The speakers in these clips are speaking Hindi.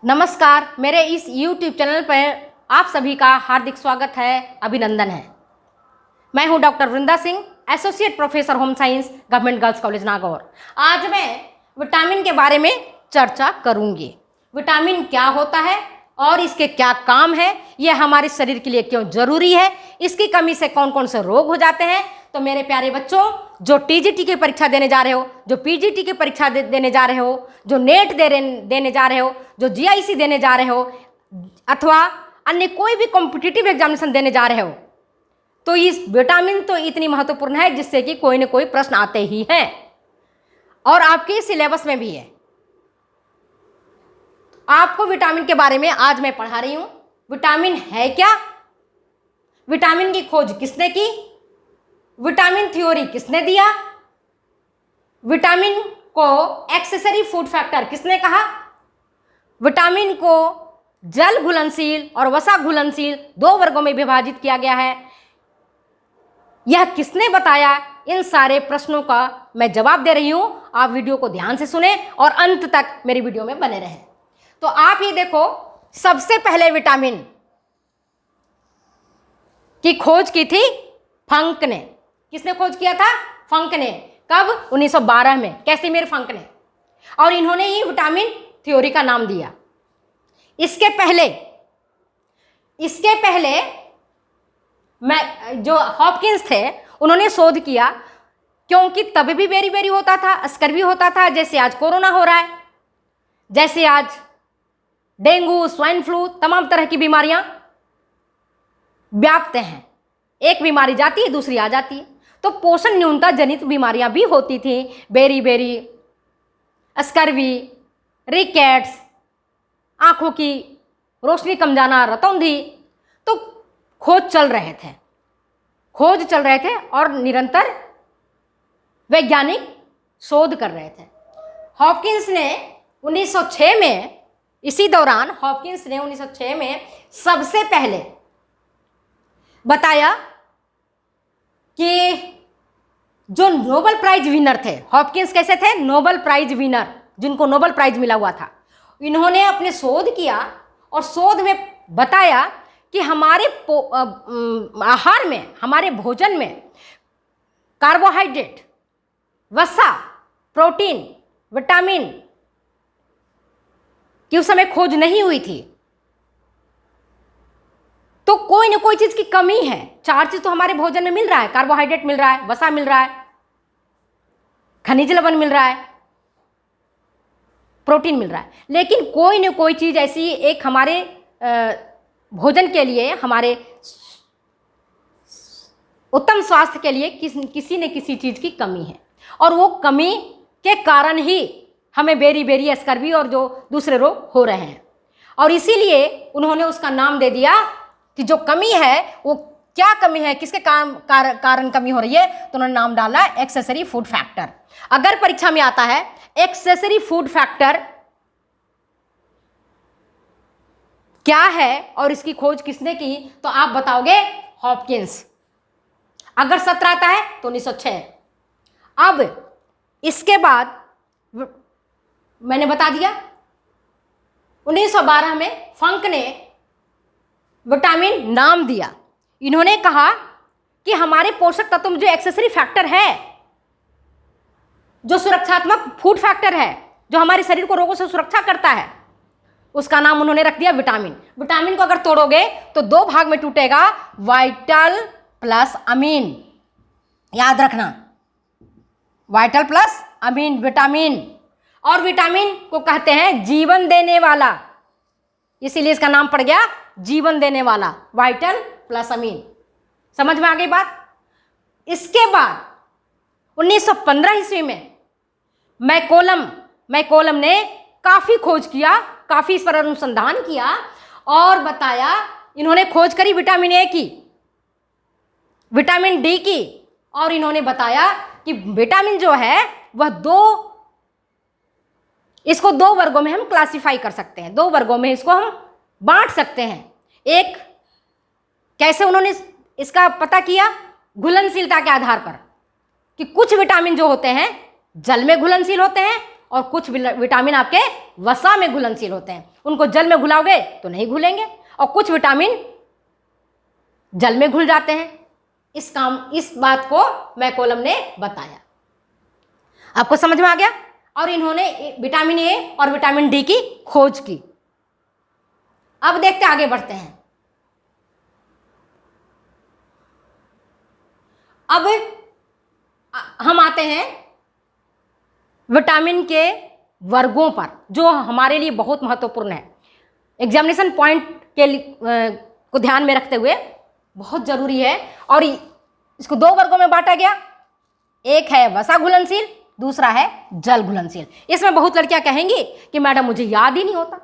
नमस्कार, मेरे इस YouTube चैनल पर आप सभी का हार्दिक स्वागत है, अभिनंदन है। मैं हूं doctor Vrinda Singh, associate professor home science, government girls college Nagaur. आज मैं विटामिन के बारे में चर्चा करूंगी। विटामिन क्या होता है और इसके क्या काम है, यह हमारे शरीर के लिए क्यों जरूरी है, इसकी कमी से कौन कौन से रोग हो जाते हैं। तो मेरे प्यारे बच्चों, जो टीजीटी की परीक्षा देने जा रहे हो, जो पीजीटी की परीक्षा देने जा रहे हो, जो नेट देने जा रहे हो, जो जीआईसी देने जा रहे हो, अथवा अन्य कोई भी कॉम्पिटिटिव एग्जामिनेशन देने जा रहे हो, तो इस विटामिन तो इतनी महत्वपूर्ण है जिससे कि कोई न कोई प्रश्न आते ही हैं और आपके सिलेबस में भी है। आपको विटामिन के बारे में आज मैं पढ़ा रही हूं। विटामिन है क्या, विटामिन की खोज किसने की, विटामिन थ्योरी किसने दिया, विटामिन को एक्सेसरी फूड फैक्टर किसने कहा, विटामिन को जल घुलनशील और वसा घुलनशील दो वर्गों में विभाजित किया गया है, यह किसने बताया। इन सारे प्रश्नों का मैं जवाब दे रही हूं। आप वीडियो को ध्यान से सुने और अंत तक मेरी वीडियो में बने रहें। तो आप ये देखो, सबसे पहले विटामिन की खोज की थी फंक ने। किसने खोज किया था? फंक ने। कब? 1912 में, कैसिमिर फंक ने। और इन्होंने ही विटामिन थ्योरी का नाम दिया। इसके पहले मैं जो हॉपकिंस थे उन्होंने शोध किया, क्योंकि तब भी बेरी बेरी होता था, स्कर्वी होता था, जैसे आज कोरोना हो रहा है, जैसे आज डेंगू, स्वाइन फ्लू, तमाम तरह की बीमारियां व्याप्त हैं। एक बीमारी जाती है, दूसरी आ जाती है। तो पोषण न्यूनता जनित बीमारियां भी होती थी, बेरी बेरी, स्कर्वी, रिकेट्स, आंखों की रोशनी कम जाना, रतौंधी। तो खोज चल रहे थे और निरंतर वैज्ञानिक शोध कर रहे थे। हॉपकिंस ने 1906 में, इसी दौरान हॉपकिंस ने 1906 में सबसे पहले बताया कि जो नोबेल प्राइज विनर थे, हॉपकिंस कैसे थे? नोबेल प्राइज विनर, जिनको नोबेल प्राइज मिला हुआ था। इन्होंने अपने शोध किया और शोध में बताया कि हमारे आहार में, हमारे भोजन में कार्बोहाइड्रेट, वसा, प्रोटीन, विटामिन की उस समय खोज नहीं हुई थी। तो कोई ना कोई चीज की कमी है। चार चीज तो हमारे भोजन में मिल रहा है, कार्बोहाइड्रेट मिल रहा है, वसा मिल रहा है, खनिज लवण मिल रहा है, प्रोटीन मिल रहा है, लेकिन कोई ना कोई चीज ऐसी एक हमारे भोजन के लिए, हमारे उत्तम स्वास्थ्य के लिए किसी न किसी चीज की कमी है। और वो कमी के कारण ही हमें बेरी बेरी, स्कर्वी और जो दूसरे रोग हो रहे हैं। और इसीलिए उन्होंने उसका नाम दे दिया कि जो कमी है वो क्या कमी है, किसके कारण कमी हो रही है, तो उन्होंने नाम डाला एक्सेसरी फूड फैक्टर। अगर परीक्षा में आता है एक्सेसरी फूड फैक्टर क्या है और इसकी खोज किसने की, तो आप बताओगे हॉपकिंस। अगर सत्र आता है तो 1906। अब इसके बाद मैंने बता दिया 1912 में फंक ने विटामिन नाम दिया। इन्होंने कहा कि हमारे पोषक तत्व में जो एक्सेसरी फैक्टर है, जो सुरक्षात्मक फूड फैक्टर है, जो हमारे शरीर को रोगों से सुरक्षा करता है, उसका नाम उन्होंने रख दिया विटामिन। विटामिन को अगर तोड़ोगे तो दो भाग में टूटेगा, वाइटल प्लस अमीन। याद रखना, वाइटल प्लस अमीन, विटामिन। और विटामिन को कहते हैं जीवन देने वाला, इसीलिए इसका नाम पड़ गया जीवन देने वाला, वाइटल प्लस अमीन। समझ में आ गई बात? इसके बाद 1915 ईस्वी में मैकोलम ने काफी खोज किया, काफी इस पर अनुसंधान किया और बताया। इन्होंने खोज करी विटामिन ए की, विटामिन डी की, और इन्होंने बताया कि विटामिन जो है वह इसको दो वर्गों में हम क्लासिफाई कर सकते हैं, दो वर्गों में इसको हम बांट सकते हैं। एक, कैसे उन्होंने इसका पता किया? घुलनशीलता के आधार पर, कि कुछ विटामिन जो होते हैं जल में घुलनशील होते हैं और कुछ विटामिन आपके वसा में घुलनशील होते हैं। उनको जल में घुलाओगे तो नहीं घुलेंगे, और कुछ विटामिन जल में घुल जाते हैं। इस बात को मैकोलम ने बताया। आपको समझ में आ गया? और इन्होंने विटामिन ए और विटामिन डी की खोज की। अब देखते आगे बढ़ते हैं। अब हम आते हैं विटामिन के वर्गों पर, जो हमारे लिए बहुत महत्वपूर्ण है। एग्जामिनेशन पॉइंट को ध्यान में रखते हुए बहुत जरूरी है। और इसको दो वर्गों में बांटा गया, एक है वसा घुलनशील, दूसरा है जल घुलनशील। इसमें बहुत लड़कियां कहेंगी कि मैडम मुझे याद ही नहीं होता,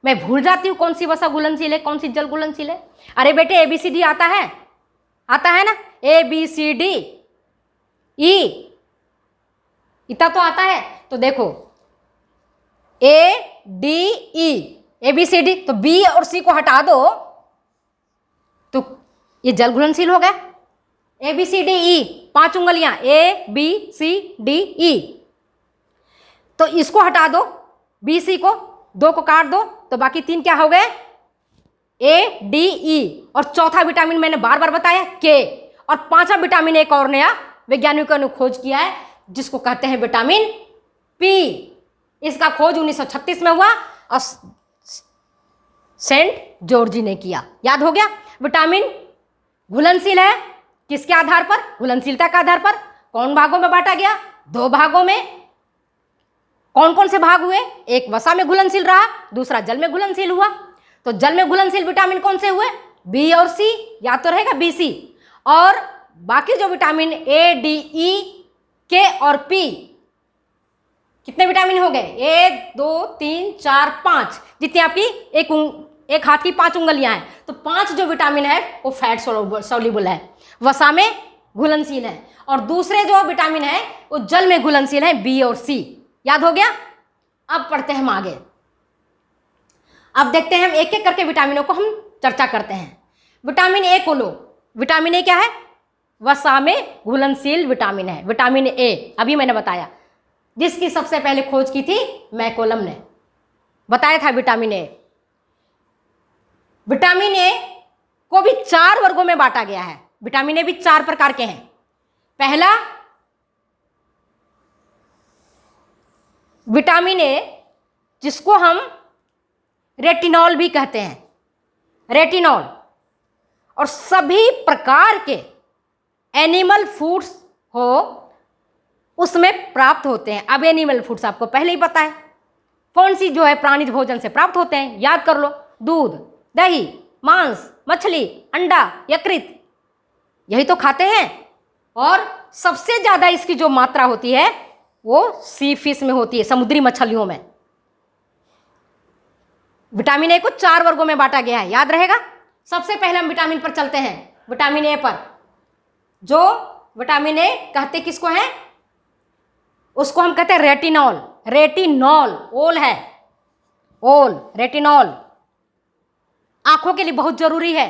मैं भूल जाती हूँ कौन सी वसा घुलनशील है, कौन सी जल घुलनशील है। अरे बेटे ABCD आता है ना, ABCD ई, इतना तो आता है। तो देखो ADE ABCD, तो B और C को हटा दो तो ये जल घुलनशील हो गया। ABCDE 5 उंगलियां ABCDE, तो इसको हटा दो, BC को 2 को काट दो तो बाकी 3 क्या हो गए? ADE। और चौथा विटामिन मैंने बार बार बताया K। और पांचवा विटामिन एक और नया वैज्ञानिकों ने खोज किया है जिसको कहते हैं विटामिन P। इसका खोज 1936 में हुआ और सेंट जॉर्जी ने किया। याद हो गया? विटामिन घुलनशील है किसके आधार पर? घुलनशीलता के आधार पर। कौन भागों में बांटा गया? 2 भागों में। कौन कौन से भाग हुए? एक वसा में घुलनशील रहा, दूसरा जल में घुलनशील हुआ। तो जल में घुलनशील विटामिन कौन से हुए? B और C, याद तो रहेगा BC। और बाकी जो vitamin A, D, E, K और P, कितने विटामिन हो गए? 1 2 3 4 5, जितनी आपकी एक हाथ की 5 उंगलियां हैं। तो 5 जो विटामिन है वो फैट सोल्यूबल है, वसा में घुलनशील है। और दूसरे जो विटामिन है वो जल में घुलनशील है, B और C। याद हो गया? अब पढ़ते हैं हम आगे। अब देखते हैं हम एक एक करके विटामिनों को हम चर्चा करते हैं। विटामिन ए को लो। विटामिन ए क्या है? वसा में घुलनशील विटामिन है। विटामिन ए अभी मैंने बताया, जिसकी सबसे पहले खोज की थी मैकोलम ने, बताया था विटामिन ए। विटामिन ए को भी 4 वर्गों में बांटा गया है। विटामिन ए भी 4 प्रकार के हैं। पहला विटामिन ए, जिसको हम रेटिनॉल भी कहते हैं, रेटिनॉल, और सभी प्रकार के एनिमल फूड्स हो उसमें प्राप्त होते हैं। अब एनिमल फूड्स आपको पहले ही पता है कौन सी जो है प्राणिज भोजन से प्राप्त होते हैं, याद कर लो। दूध, दही, मांस, मछली, अंडा, यकृत, यही तो खाते हैं। और सबसे ज्यादा इसकी जो मात्रा होती है वो सी फिश में होती है, समुद्री मछलियों में। विटामिन ए को 4 वर्गों में बांटा गया है, याद रहेगा। सबसे पहले हम विटामिन पर चलते हैं, विटामिन ए पर। जो विटामिन ए कहते किसको है? उसको हम कहते हैं रेटिनॉल। रेटिनॉल, ओल है, ओल, रेटिनॉल आंखों के लिए बहुत जरूरी है।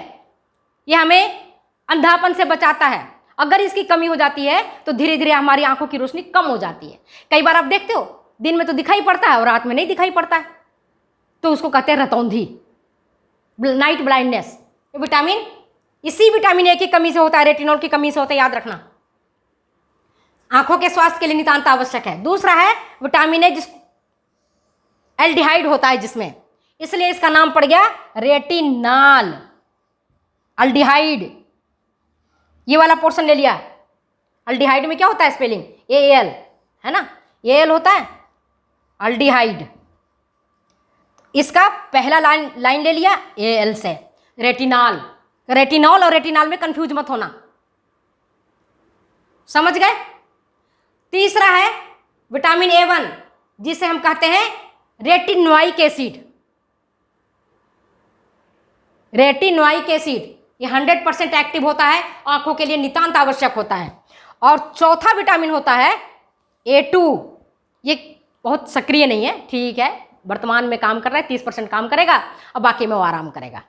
यह हमें अंधापन से बचाता है। अगर इसकी कमी हो जाती है तो धीरे धीरे हमारी आंखों की रोशनी कम हो जाती है। कई बार आप देखते हो दिन में तो दिखाई पड़ता है और रात में नहीं दिखाई पड़ता है, तो उसको कहते हैं रतौंधी, नाइट ब्लाइंडनेस। विटामिन इसी विटामिन ए की कमी से होता है, रेटिनॉल की कमी से होता है, याद रखना। आंखों के स्वास्थ्य के लिए नितांत आवश्यक है। दूसरा है विटामिन ए, जिस एल्डिहाइड होता है जिसमें, इसलिए इसका नाम पड़ गया रेटिनॉल। अल्डिहाइड, ये वाला पोर्शन ले लिया। अल्डिहाइड में क्या होता है स्पेलिंग? AL है ना, AL होता है अल्डिहाइड। इसका पहला लाइन ले लिया AL से, रेटिनॉल। रेटिनॉल और रेटिनॉल में कंफ्यूज मत होना, समझ गए। तीसरा है विटामिन A1, जिसे हम कहते हैं रेटिनोइक एसिड। रेटिनोइक एसिड ये 100% एक्टिव होता है, आंखों के लिए नितांत आवश्यक होता है। और चौथा विटामिन होता है A2। ये बहुत सक्रिय नहीं है, ठीक है, वर्तमान में काम कर रहा है, 30% काम करेगा और बाकी में वो आराम करेगा।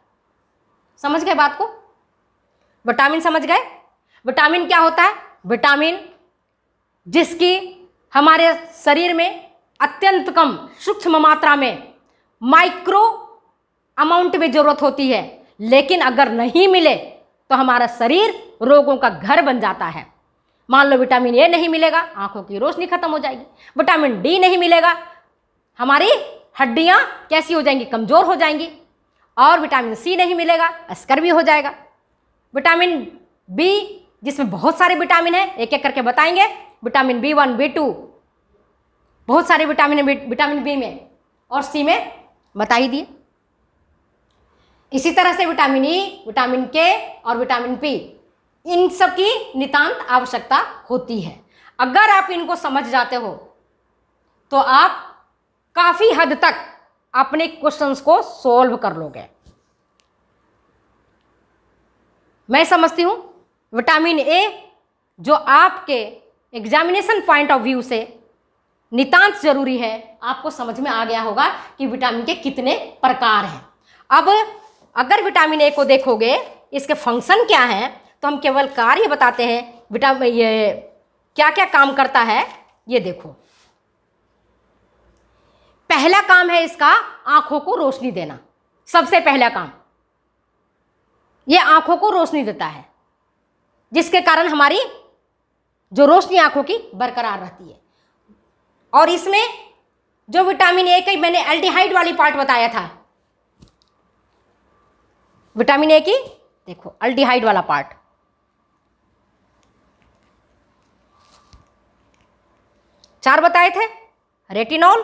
समझ गए बात को? विटामिन समझ गए? विटामिन क्या होता है? विटामिन जिसकी हमारे शरीर में अत्यंत कम सूक्ष्म मात्रा में माइक्रो अमाउंट में जरूरत होती है, लेकिन अगर नहीं मिले तो हमारा शरीर रोगों का घर बन जाता है। मान लो विटामिन ए नहीं मिलेगा, आंखों की रोशनी खत्म हो जाएगी। विटामिन डी नहीं मिलेगा, हमारी हड्डियां कैसी हो जाएंगी, कमजोर हो जाएंगी। और विटामिन सी नहीं मिलेगा, स्कर्वी हो जाएगा। विटामिन बी, जिसमें बहुत सारे विटामिन हैं, एक एक करके बताएंगे। विटामिन B1, B2, बहुत सारे विटामिन विटामिन बी में और सी में बता ही दिए। इसी तरह से विटामिन ई, विटामिन के और विटामिन पी, इन सब की नितांत आवश्यकता होती है। अगर आप इनको समझ जाते हो तो आप काफी हद तक अपने क्वेश्चंस को सॉल्व कर लोगे। मैं समझती हूं विटामिन ए जो आपके एग्जामिनेशन पॉइंट ऑफ व्यू से नितांत जरूरी है, आपको समझ में आ गया होगा कि विटामिन के कितने प्रकार हैं। अब अगर विटामिन ए को देखोगे, इसके फंक्शन क्या हैं, तो हम केवल कार्य बताते हैं। विटामिन ये क्या क्या काम करता है ये देखो। पहला काम है इसका आंखों को रोशनी देना। सबसे पहला काम ये आंखों को रोशनी देता है, जिसके कारण हमारी जो रोशनी आंखों की बरकरार रहती है। और इसमें जो विटामिन ए की मैंने एल्डिहाइड वाली पार्ट बताया था, विटामिन ए की देखो एल्डिहाइड वाला पार्ट, चार बताए थे। रेटिनॉल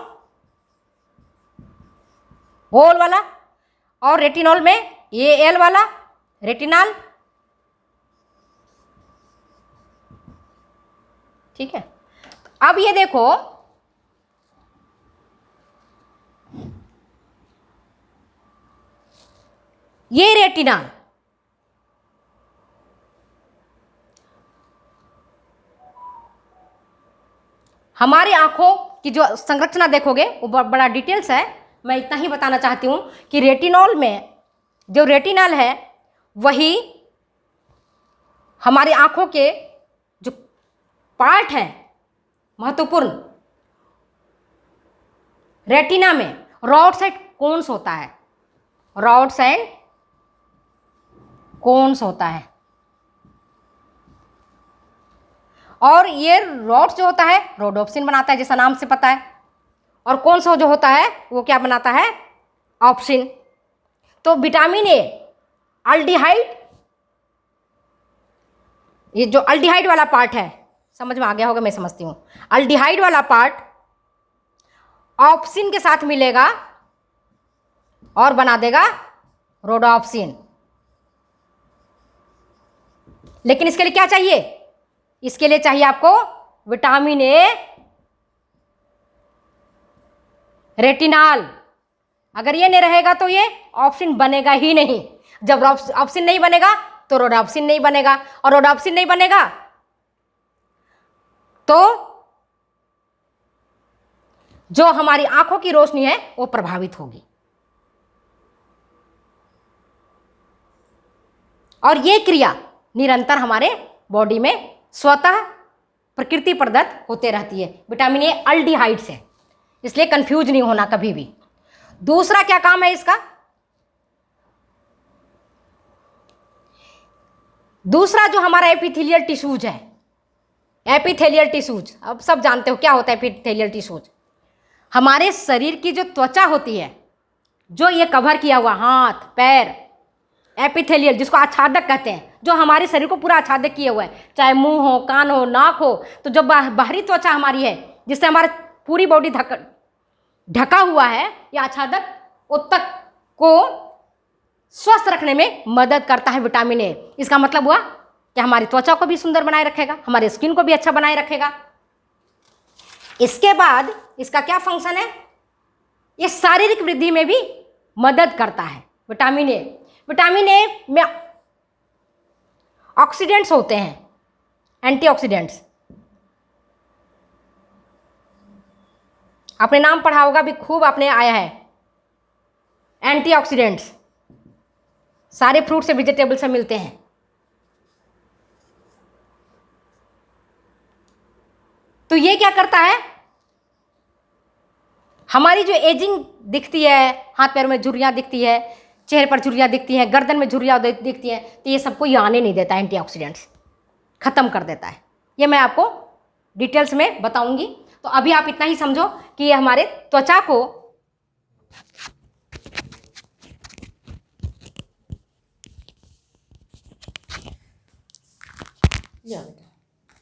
गोल वाला, और रेटिनॉल में एल वाला रेटिनॉल, ठीक है। अब ये देखो ये रेटिनॉल हमारी आंखों की जो संरचना देखोगे वो बड़ा डिटेल्स है। मैं इतना ही बताना चाहती हूं कि रेटिनॉल में जो रेटिनॉल है वही हमारी आंखों के जो पार्ट है महत्वपूर्ण, रेटिना में रॉड्स एंड कोन्स होता है, रॉड्स एंड कोन्स होता है। और ये रॉड्स जो होता है रोडोप्सिन बनाता है, जैसा नाम से पता है। और कोन्स जो होता है वो क्या बनाता है, ऑप्सिन। तो विटामिन ए अल्डिहाइड, ये जो अल्डिहाइड वाला पार्ट है, समझ में आ गया होगा, मैं समझती हूं। अल्डिहाइड वाला पार्ट ऑप्सिन के साथ मिलेगा और बना देगा रोडोप्सिन। लेकिन इसके लिए क्या चाहिए, इसके लिए चाहिए आपको विटामिन ए रेटिनॉल। अगर ये नहीं रहेगा तो ये ऑप्सिन बनेगा ही नहीं। जब ऑप्सिन नहीं बनेगा तो रोडोप्सिन नहीं बनेगा, और रोडोप्सिन नहीं बनेगा तो जो हमारी आंखों की रोशनी है वो प्रभावित होगी। और ये क्रिया निरंतर हमारे बॉडी में स्वतः प्रकृति प्रदत्त होते रहती है। विटामिन ए अल्डिहाइड से, इसलिए कंफ्यूज नहीं होना कभी भी। दूसरा क्या काम है इसका, दूसरा जो हमारा एपिथेलियल टिश्यूज है, एपिथेलियल टिश्यूज, अब सब जानते हो क्या होता है एपिथेलियल टिश्यूज। हमारे शरीर की जो त्वचा होती है, जो ये कवर किया हुआ हाथ पैर, एपिथेलियल जिसको आच्छादक कहते हैं, जो हमारे शरीर को पूरा आच्छादक किया हुआ है, चाहे मुंह हो, कान हो, नाक हो। तो जो बाहरी त्वचा हमारी है जिससे हमारा पूरी बॉडी ढका हुआ है, यह आच्छादक उत्तक को स्वस्थ रखने में मदद करता है विटामिन ए। इसका मतलब हुआ कि हमारी त्वचा को भी सुंदर बनाए रखेगा, हमारे स्किन को भी अच्छा बनाए रखेगा। इसके बाद इसका क्या फंक्शन है, ये शारीरिक वृद्धि में भी मदद करता है विटामिन ए। विटामिन ए में ऑक्सीडेंट्स होते हैं, एंटीऑक्सीडेंट्स। आपने नाम पढ़ा होगा भी, खूब आपने आया है एंटीऑक्सीडेंट्स, सारे फ्रूट से वेजिटेबल से मिलते हैं। तो ये क्या करता है, हमारी जो एजिंग दिखती है, हाथ पैरों में झुर्रियाँ दिखती है, चेहरे पर झुर्रियाँ दिखती हैं, गर्दन में झुर्रियाँ दिखती हैं, तो ये सबको ये आने नहीं देता है, एंटीऑक्सीडेंट्स ख़त्म कर देता है। ये मैं आपको डिटेल्स में बताऊंगी। तो अभी आप इतना ही समझो कि ये हमारे त्वचा को या बेटा